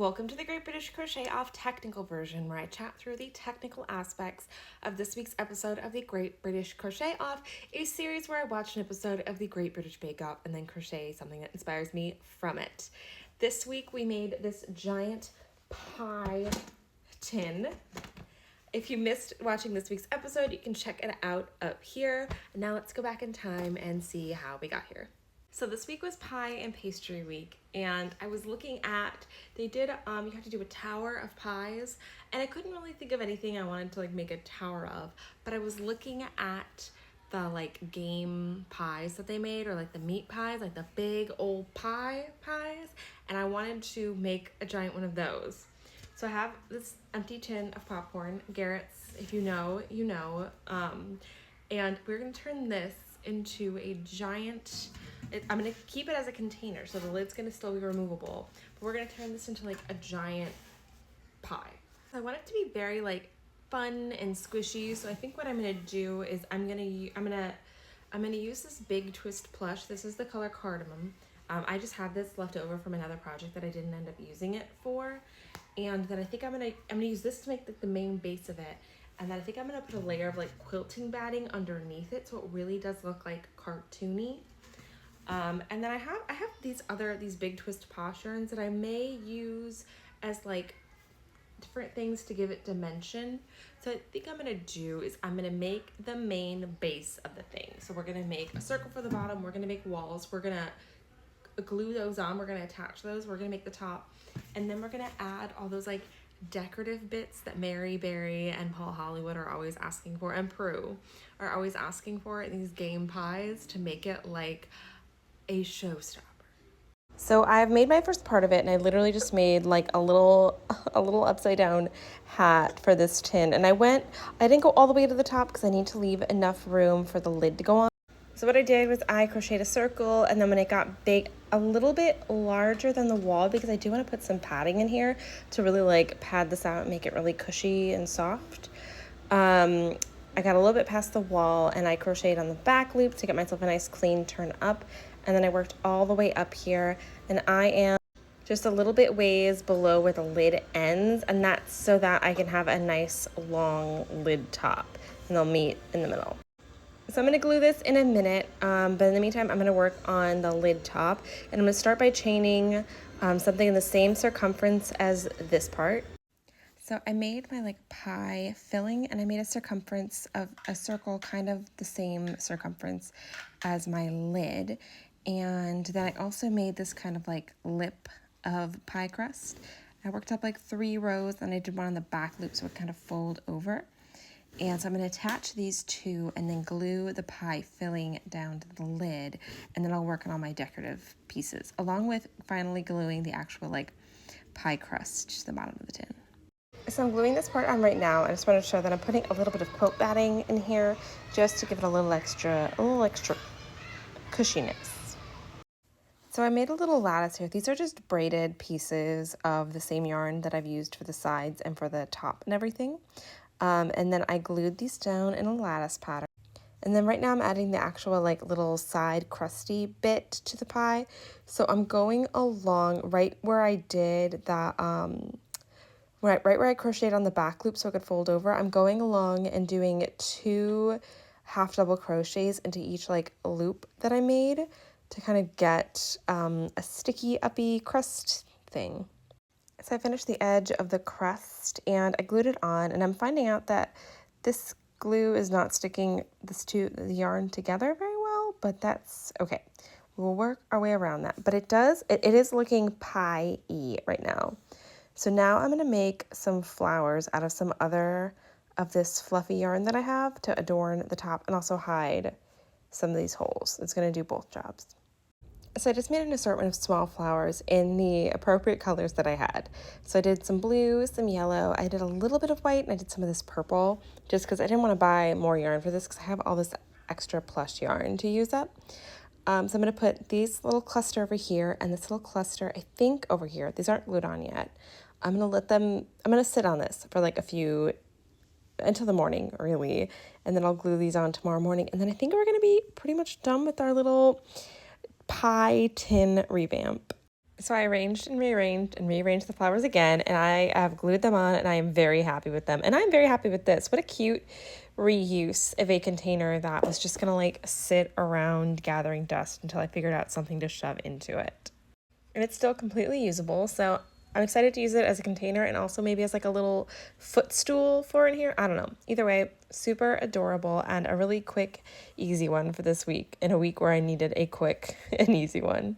Welcome to the Great British Crochet Off technical version, where I chat through the technical aspects of this week's episode of the Great British Crochet Off, a series where I watch an episode of the Great British Bake Off and then crochet something that inspires me from it. This week we made this giant pie tin. If you missed watching this week's episode, you can check it out up here. And now let's go back in time and see how we got here. So this week was pie and pastry week, and I was looking at, they did, you have to do a tower of pies, and I couldn't really think of anything I wanted to make a tower of, but I was looking at the game pies that they made, or the meat pies, the big old pies, and I wanted to make a giant one of those. So I have this empty tin of popcorn, Garrett's, if you know, you know, and we're gonna turn this into a giant, I'm going to keep it as a container, so the lid's going to still be removable, but we're going to turn this into a giant pie. I want it to be very fun and squishy, so I think what I'm going to do is I'm going to use this big twist plush. This is the color cardamom. I just had this left over from another project that I didn't end up using it for, and then I think I'm going to use this to make the main base of it. And then I think I'm going to put a layer of quilting batting underneath it, so it really does look cartoony. And then I have these big twist posh yarns that I may use as different things to give it dimension. So I think I'm gonna do is I'm gonna make the main base of the thing. So we're gonna make a circle for the bottom, we're gonna make walls, we're gonna glue those on, we're gonna attach those, we're gonna make the top, and then we're gonna add all those decorative bits that Mary Berry and Paul Hollywood are always asking for, and Prue are always asking for in these game pies to make it a showstopper. So I've made my first part of it, and I literally just made a little upside down hat for this tin, and I didn't go all the way to the top because I need to leave enough room for the lid to go on. So what I did was I crocheted a circle, and then when it got big, a little bit larger than the wall, because I do want to put some padding in here to really pad this out and make it really cushy and soft. I got a little bit past the wall, and I crocheted on the back loop to get myself a nice clean turn up, and then I worked all the way up here, and I am just a little bit ways below where the lid ends, and that's so that I can have a nice long lid top, and they'll meet in the middle. So I'm going to glue this in a minute, but in the meantime, I'm going to work on the lid top, and I'm going to start by chaining something in the same circumference as this part. So I made my pie filling, and I made a circumference of a circle, kind of the same circumference as my lid, and then I also made this kind of lip of pie crust. I worked up 3 rows, and I did one on the back loop so it kind of fold over. And so I'm going to attach these two and then glue the pie filling down to the lid, and then I'll work on all my decorative pieces, along with finally gluing the actual pie crust to the bottom of the tin. So I'm gluing this part on right now. I just want to show that I'm putting a little bit of quilt batting in here just to give it a little extra cushiness. So I made a little lattice here. These are just braided pieces of the same yarn that I've used for the sides and for the top and everything. And then I glued these down in a lattice pattern. And then right now I'm adding the actual little side crusty bit to the pie. So I'm going along right where I did that, right where I crocheted on the back loop so it could fold over. I'm going along and doing 2 half double crochets into each loop that I made to kind of get a sticky uppy crust thing. So I finished the edge of the crust and I glued it on, and I'm finding out that this glue is not sticking the yarn together very well, but that's okay. We'll work our way around that. But it is looking pie-y right now. So now I'm going to make some flowers out of some other of this fluffy yarn that I have to adorn the top and also hide some of these holes. It's going to do both jobs. So I just made an assortment of small flowers in the appropriate colors that I had. So I did some blue, some yellow, I did a little bit of white, and I did some of this purple just because I didn't want to buy more yarn for this because I have all this extra plush yarn to use up. So I'm going to put these little cluster over here and this little cluster, I think, over here. These aren't glued on yet. I'm going to sit on this for a few, until the morning, really, and then I'll glue these on tomorrow morning. And then I think we're going to be pretty much done with our little pie tin revamp. So I arranged and rearranged the flowers again, and I have glued them on, and I am very happy with them. And I'm very happy with this. What a cute reuse of a container that was just gonna like sit around gathering dust until I figured out something to shove into it. And it's still completely usable, so I'm excited to use it as a container and also maybe as like a little footstool for in here. I don't know. Either way, super adorable and a really quick, easy one for this week, in a week where I needed a quick and easy one.